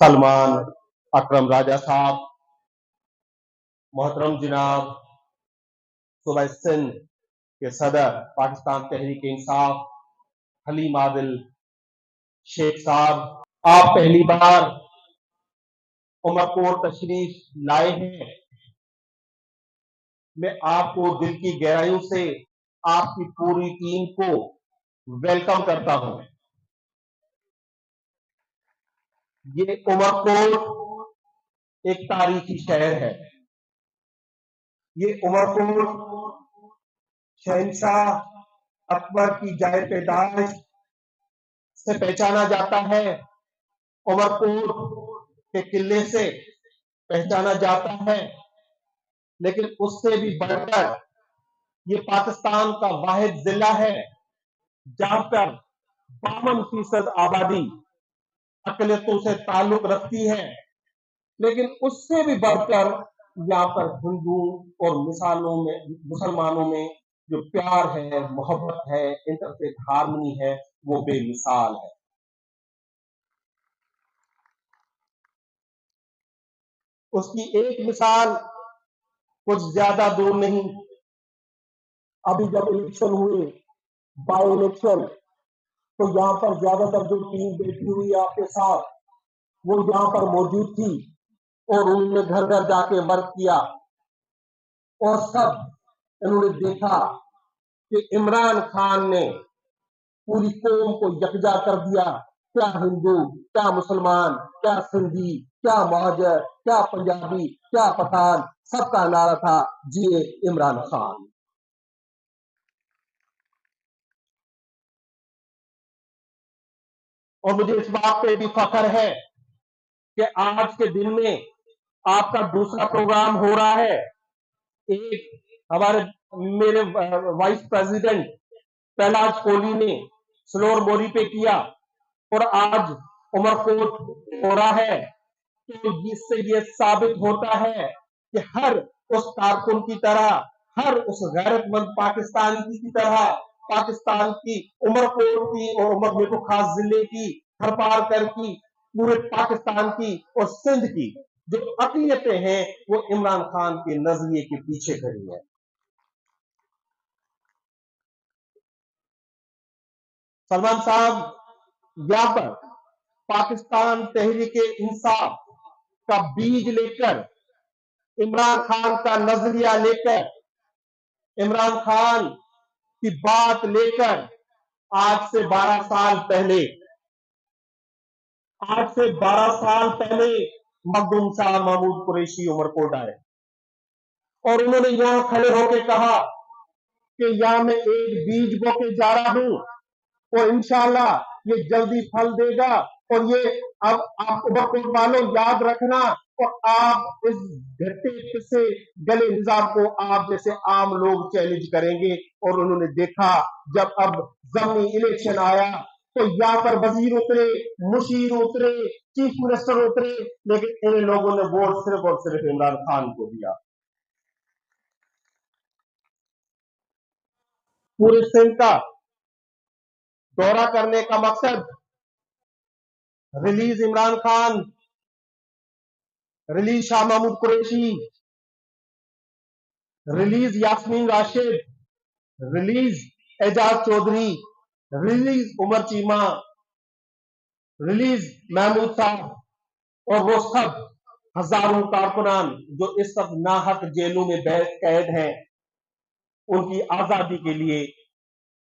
सलमान अकरम राजा साहब, मोहतरम जनाब सूबा सिंध के सदर पाकिस्तान तहरीक इंसाफ हलीम आदिल शेख साहब, आप पहली बार उमरकोट तशरीफ लाए हैं। मैं आपको दिल की गहराइयों से आपकी पूरी टीम को वेलकम करता हूं। ये उमरकोट एक तारीखी शहर है। ये उमरकोट शहंशाह अकबर की जाए पैदाइश से पहचाना जाता है। उमरकोट के किले से पहचाना जाता है, लेकिन उससे भी बढ़कर ये पाकिस्तान का वाहिद जिला है जहां पर 52% आबादी अकलियतों से ताल्लुक रखती है। लेकिन उससे भी बढ़कर यहाँ पर हिंदू और मुसलमानों में जो प्यार है, मोहब्बत है, इंटरफेथ हार्मनी है, वो बेमिसाल है। उसकी एक मिसाल कुछ ज्यादा दूर नहीं, अभी जब इलेक्शन हुए, बाई इलेक्शन, तो यहाँ पर ज्यादातर जो टीम बैठी हुई है आपके साथ, वो यहाँ पर मौजूद थी और उन्होंने घर घर जाके वर्क किया और सब इन्होंने देखा कि इमरान खान ने पूरी कौम को यकजा कर दिया। क्या हिंदू, क्या मुसलमान, क्या सिंधी, क्या महाजर, क्या पंजाबी, क्या पठान, सबका नारा था जिए इमरान खान। और मुझे इस बात पे भी फख्र है कि आज के दिन में आपका दूसरा प्रोग्राम हो रहा है। एक हमारे मेरे वाइस प्रेसिडेंट पहलाज कोहली ने स्लोर मोरी पे किया और आज उमरकोट हो रहा है। तो जिससे ये साबित होता है कि हर उस कारकुन की तरह, हर उस गैरतमंद पाकिस्तानी की तरह, पाकिस्तान की उमरकोट की और उमर खास जिले की, हर पार कर की, पूरे पाकिस्तान की और सिंध की जो अकलियतें हैं वो इमरान खान के नजरिए के पीछे खड़ी है। सलमान साहब यहाँ पर पाकिस्तान तहरीक इंसाफ का बीज लेकर, इमरान खान का नजरिया लेकर, इमरान खान की बात लेकर आज से 12 साल पहले मखदूम शाह महमूद कुरैशी उमरकोट आए और उन्होंने यहां खड़े होकर कहा कि यहां मैं एक बीज बो के जा रहा हूं और इंशाल्लाह ये जल्दी फल देगा। और ये अब आप उमरकोट वालों याद रखना, और आप इस घटे से गले निजाम को आप जैसे आम लोग चैलेंज करेंगे। और उन्होंने देखा जब अब ज़मीनी इलेक्शन आया तो यहाँ पर वजीर उतरे, मुशीर उतरे, चीफ मिनिस्टर उतरे, लेकिन इन लोगों ने वोट सिर्फ और सिर्फ इमरान खान को दिया। पूरे सिंध का दौरा करने का मकसद release Imran Khan, release Shah Mahmood Qureshi, release Yasmin Rashid, release Ejaz Chaudhry, release Umar Cheema, release Mahmood sahab और वो सब हजारों कारकुनान जो इस सब नाहक जेलों में कैद हैं, उनकी आजादी के लिए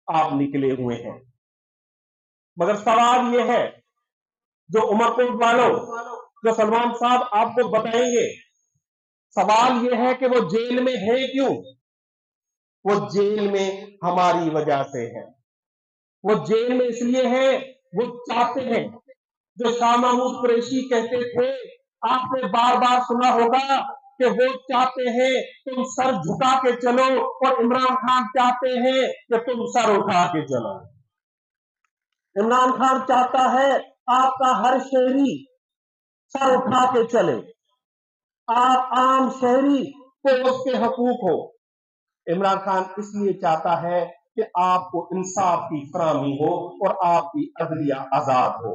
आप निकले हुए हैं। मगर सवाल यह है, जो उमरकोट वालों, जो सलमान साहब आपको बताएंगे, सवाल यह है कि वो जेल में है क्यों? वो जेल में हमारी वजह से है। वो जेल में इसलिए है, वो चाहते हैं, जो शाह महमूद कुरैशी कहते थे, आपने बार बार सुना होगा कि वो चाहते हैं तुम सर झुका के चलो, और इमरान खान चाहते हैं कि तुम सर उठा के चलो। इमरान खान चाहता है आपका हर शहरी सर उठा के चले, आप आम शहरी को उसके हकूक हो। इमरान खान इसलिए चाहता है कि आपको इंसाफ की फराहमी हो और आपकी अदलिया आजाद हो।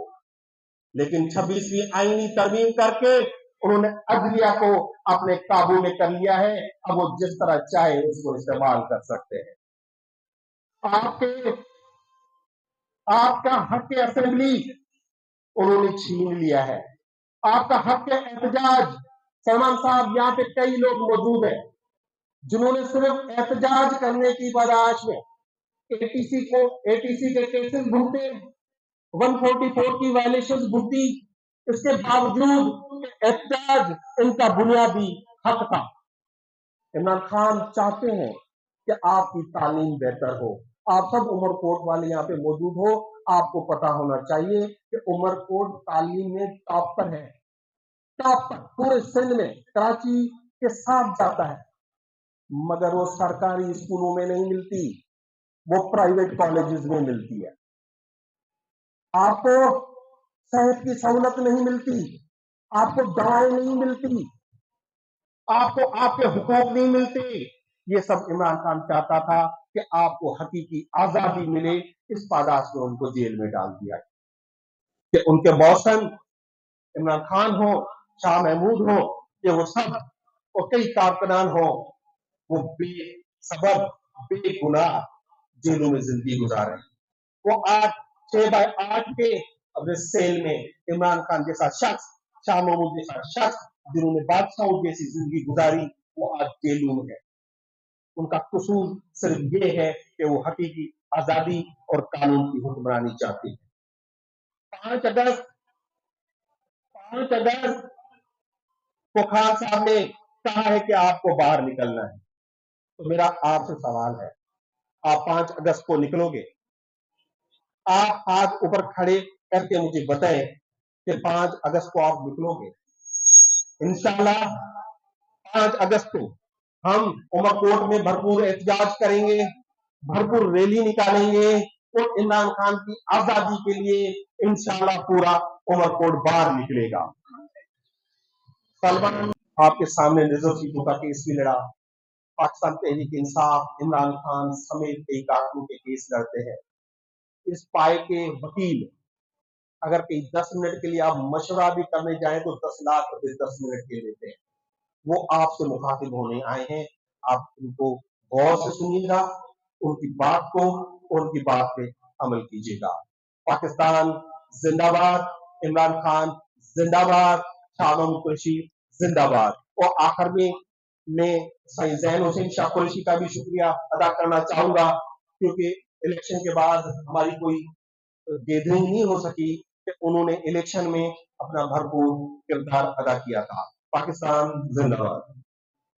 लेकिन 26वीं आईनी तरमीम करके उन्होंने अदलिया को अपने काबू में कर लिया है। अब वो जिस तरह चाहे उसको इस्तेमाल कर सकते हैं। आपके आपका हक असेंबली उन्होंने छीन लिया है। आपका हक एहतजाज, सलमान साहब यहाँ पे कई लोग मौजूद हैं जिन्होंने सिर्फ एहतजाज करने की बर्दाश्त में एटीसी के केसेस भुगते, 144 की वायलेशन भुगती। इसके बावजूद एहतजाज इनका बुनियादी हक था। इमरान खान चाहते हैं कि आपकी तालीम बेहतर हो। आप सब उमरकोट वाले यहाँ पे मौजूद हो, आपको पता होना चाहिए कि उमरकोट तालीम में टॉप पर है, टॉप पर पूरे सिंध में, कराची के साथ जाता है, मगर वो सरकारी स्कूलों में नहीं मिलती, वो प्राइवेट कॉलेजेस में मिलती है। आपको सेहत की सहूलत नहीं मिलती, आपको दवाएं नहीं मिलती, आपको आपके हुकूक नहीं मिलते। ये सब इमरान खान चाहता था कि आपको हकीकी आजादी मिले। इस पादाश में उनको जेल में डाल दिया कि उनके बॉसन इमरान खान हो, शाह महमूद हो, कि वो सब और कई कारकुनान हो, वो बेसबब बेगुनाह जेलों में जिंदगी गुजारे। वो आज 6/8 के अपने सेल में इमरान खान जैसा शख्स, शाह महमूद जैसा शख्स जिन्होंने बादशाहों जैसी जिंदगी गुजारी, वो आज जेलों में है। उनका कसूर सिर्फ ये है कि वो हकीकी आजादी और कानून की हुक्मरानी चाहते हैं। 5 अगस्त को खान साहब ने कहा है कि आपको बाहर निकलना है। तो मेरा आपसे सवाल है, आप 5 अगस्त को निकलोगे? आप हाथ ऊपर खड़े करके मुझे बताएं कि 5 अगस्त को आप निकलोगे? इंशाल्लाह 5 अगस्त को हम उमरकोट में भरपूर एहतजाज करेंगे, भरपूर रैली निकालेंगे और इमरान खान की आजादी के लिए इंशाल्लाह पूरा उमरकोट बाहर निकलेगा। सलमान आपके सामने रिजर्व सीटों का केस भी लड़ा, पाकिस्तान तहरीक इंसाफ इमरान खान समेत कई कारकुनों के केस लड़ते हैं। इस पाए के वकील अगर कहीं 10 मिनट के लिए आप मशवरा भी करने जाएं तो 10 लाख रुपए 10 मिनट के लेते हैं। वो आपसे मुखातिब होने आए हैं, आप उनको गौर से सुनिएगा, उनकी बात को और उनकी बात पे अमल कीजिएगा। पाकिस्तान जिंदाबाद, इमरान खान जिंदाबाद, शाह महमूद कुरैशी जिंदाबाद। और आखिर में मैं सईद जैन हुसैन शाह कुरैशी का भी शुक्रिया अदा करना चाहूंगा, क्योंकि इलेक्शन के बाद हमारी कोई गैदरिंग नहीं हो सकी कि उन्होंने इलेक्शन में अपना भरपूर किरदार अदा किया था। पाकिस्तान जिंदाबाद।